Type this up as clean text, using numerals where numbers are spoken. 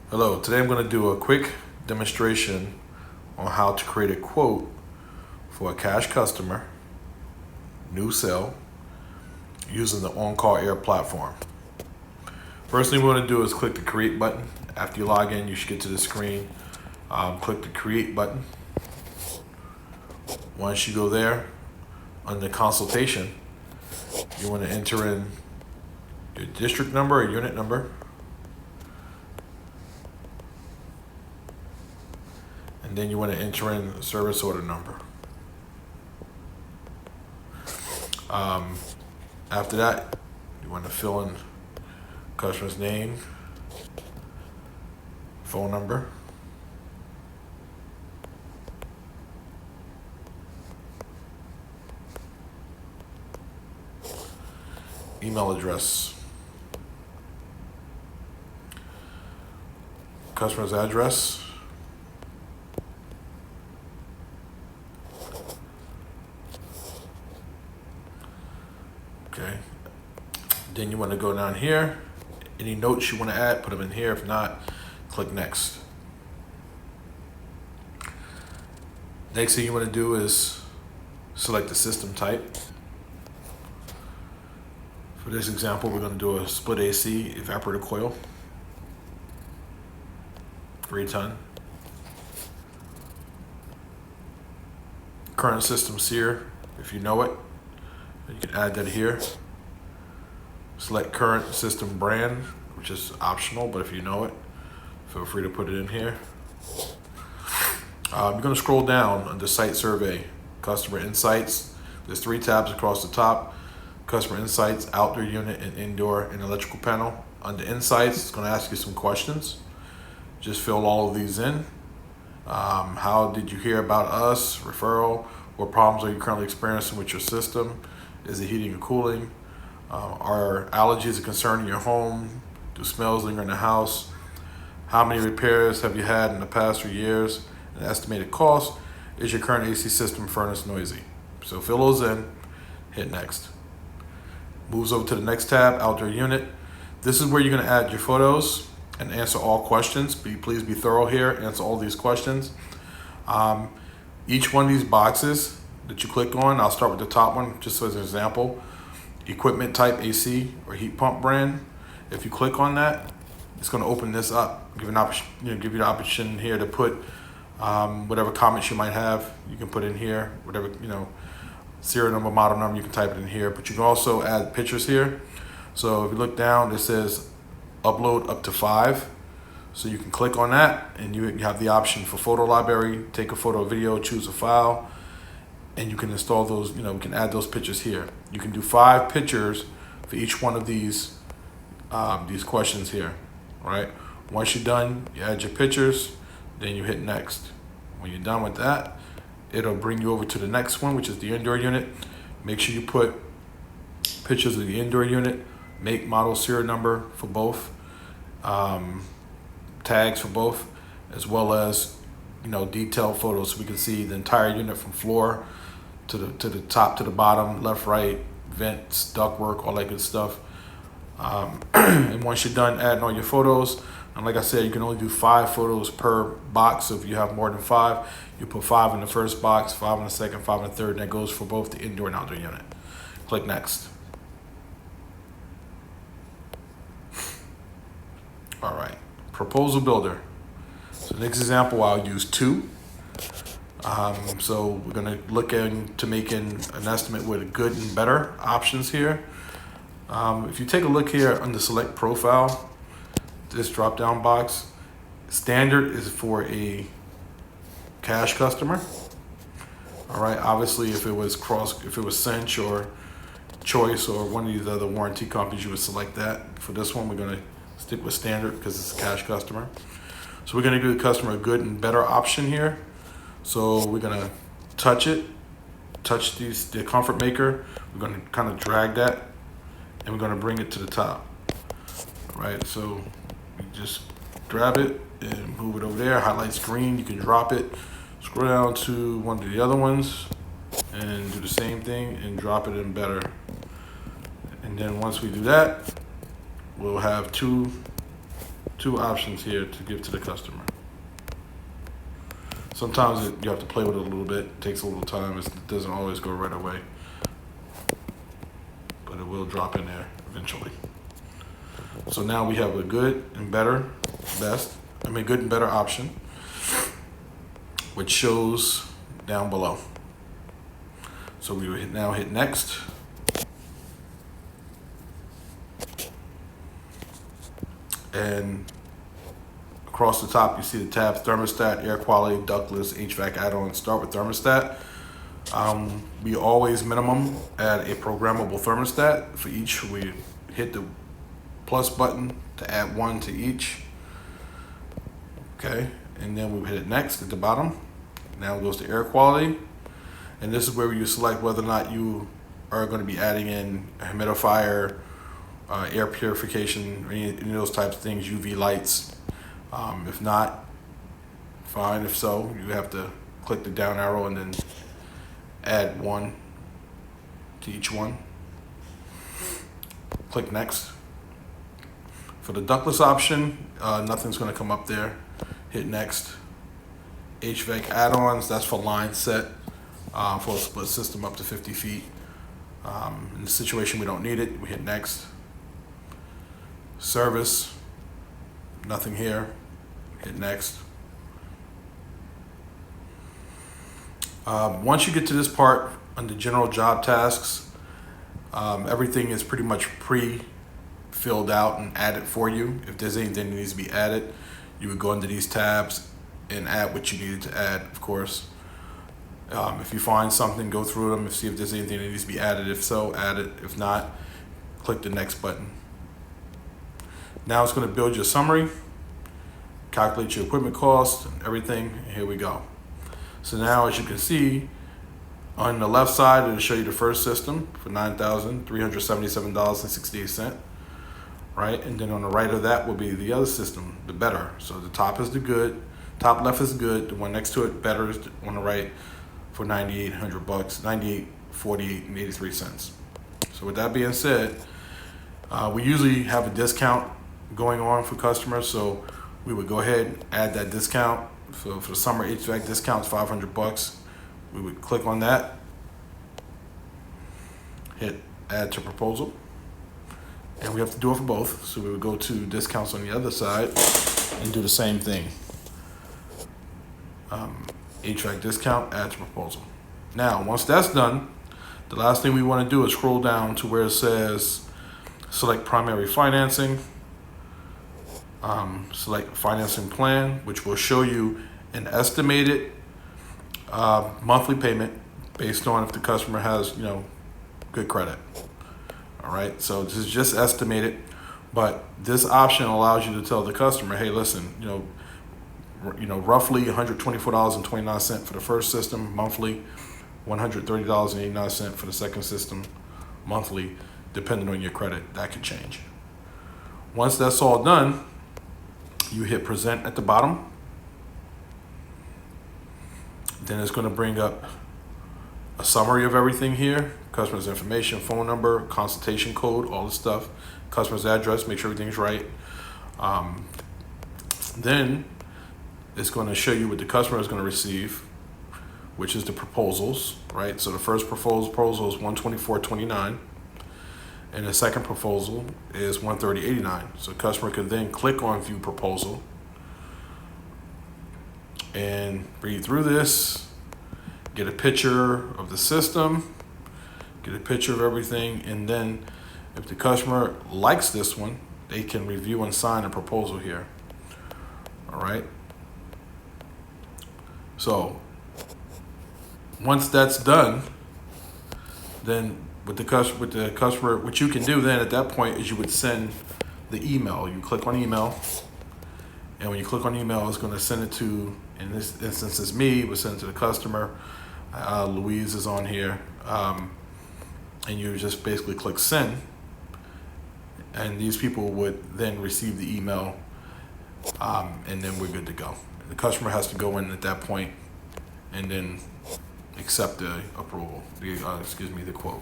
Hello, today I'm going to do a quick demonstration on how to create a quote for a cash customer, new sale, using the OnCall Air platform. First thing we want to do is click the create button. After you log in, you should get to the screen. Click the create button. Once you go there, under consultation, you want to enter in your district number or unit number. And then you want to enter in the service order number. After that, you want to fill in customer's name, phone number, email address, customer's address, okay. Then you want to go down here. Any notes you want to add, put them in here. If not, click next. Next thing you want to do is select the system type. For this example, we're going to do a split AC evaporator coil, 3-ton. Current system SEER, if you know it, you can add that here. Select current system brand, which is optional, but if you know it, feel free to put it in here. You're going to scroll down under Site Survey, Customer Insights. There's 3 tabs across the top: Customer Insights, Outdoor Unit, and Indoor and Electrical Panel. Under Insights, it's going to ask you some questions. Just fill all of these in. How did you hear about us? Referral. What problems are you currently experiencing with your system? Is it heating or cooling? Are allergies a concern in your home? Do smells linger in the house? How many repairs have you had in the past 3 years? An estimated cost. Is your current AC system furnace noisy? So fill those in, hit next. Moves over to the next tab, Outdoor Unit. This is where you're going to add your photos and answer all questions. Please be thorough here, answer all these questions. Each one of these boxes that you click on, I'll start with the top one just as an example. Equipment type AC or heat pump brand. If you click on that, it's going to open this up, give you an option, give you the option here to put whatever comments you might have. You can put in here whatever, serial number, model number. You can type it in here, but you can also add pictures here. So if you look down, it says upload up to 5. So you can click on that, and you have the option for photo library. Take a photo or video, choose a file, and you can install those. We can add those pictures here. You can do 5 pictures for each one of these questions here. All right. Once you're done, you add your pictures, then you hit next. When you're done with that, it'll bring you over to the next one, which is the indoor unit. Make sure you put pictures of the indoor unit, make, model, serial number for both, tags for both, as well as detailed photos so we can see the entire unit from floor to the top to the bottom, left, right, vents, ductwork, all that good stuff. And once you're done adding all your photos, and like I said, you can only do 5 photos per box. So if you have more than 5, you put 5 in the first box, 5 in the second, 5 in the third, and that goes for both the indoor and outdoor unit. Click next. All right, proposal builder. So next example, I'll use 2. So we're gonna look into making an estimate with good and better options here. If you take a look here under select profile, this drop down box, standard is for a cash customer. All right, obviously if it was Cinch or Choice or one of these other warranty companies, you would select that. For this one, we're gonna stick with standard because it's a cash customer. So we're gonna give the customer a good and better option here. So we're gonna touch the comfort maker. We're gonna kind of drag that, and we're gonna bring it to the top. All right, so you just grab it and move it over there. Highlights green, you can drop it. Scroll down to one of the other ones and do the same thing and drop it in better. And then once we do that, we'll have 2 two options here to give to the customer. Sometimes you have to play with it a little bit. It takes a little time. It doesn't always go right away, but it will drop in there eventually. So now we have a good and better, good and better option, which shows down below. So we would now hit next. And across the top, you see the tabs: thermostat, air quality, ductless, HVAC add-ons. Start with thermostat. We always minimum add a programmable thermostat for each. We hit the plus button to add one to each. Okay, and then we hit it next at the bottom. Now it goes to air quality. And this is where you select whether or not you are going to be adding in a humidifier, air purification, any of those types of things, UV lights. If not, fine. If so, you have to click the down arrow and then add one to each one. Click next. For the ductless option, nothing's going to come up there. Hit next. HVAC add-ons, that's for line set, for a split system up to 50 feet. In the situation we don't need it, we hit next. Service, nothing here. Hit next. Once you get to this part under general job tasks, everything is pretty much pre-filled out and added for you. If there's anything that needs to be added, you would go into these tabs and add what you needed to add, of course. If you find something, go through them and see if there's anything that needs to be added. If so, add it. If not, click the next button. Now it's going to build your summary, calculate your equipment cost, and everything. And here we go. So now, as you can see, on the left side, it'll show you the first system for $9,377.68. Right, and then on the right of that will be the other system, the better. So the top is the good, top left is good. The one next to it, better, is on the right for $9,800, $98.48.83. So with that being said, we usually have a discount going on for customers, so we would go ahead and add that discount. So for the summer HVAC discount, $500. We would click on that, hit add to proposal. And we have to do it for both. So we would go to discounts on the other side and do the same thing. HVAC discount, add to proposal. Now, once that's done, the last thing we want to do is scroll down to where it says select primary financing, select financing plan, which will show you an estimated monthly payment based on if the customer has, good credit. All right, so this is just estimated, but this option allows you to tell the customer, hey, listen, roughly $124.29 for the first system monthly, $130.89 for the second system monthly, depending on your credit. That could change. Once that's all done, you hit present at the bottom. Then it's going to bring up a summary of everything here: customer's information, phone number, consultation code, all this stuff, customer's address, make sure everything's right. Then it's going to show you what the customer is going to receive, which is the proposals, right? So the first proposal is $124.29, and the second proposal is $130.89. So the customer could then click on view proposal and read through this, get a picture of the system, get a picture of everything, and then if the customer likes this one, they can review and sign a proposal here. All right. So once that's done, then with the customer, what you can do then at that point is you would send the email. You click on email, and when you click on email, it's going to send it to, in this instance, it's me. We'll send it to the customer. Louise is on here, and you just basically click send, and these people would then receive the email, and then we're good to go. The customer has to go in at that point and then accept the approval, the quote.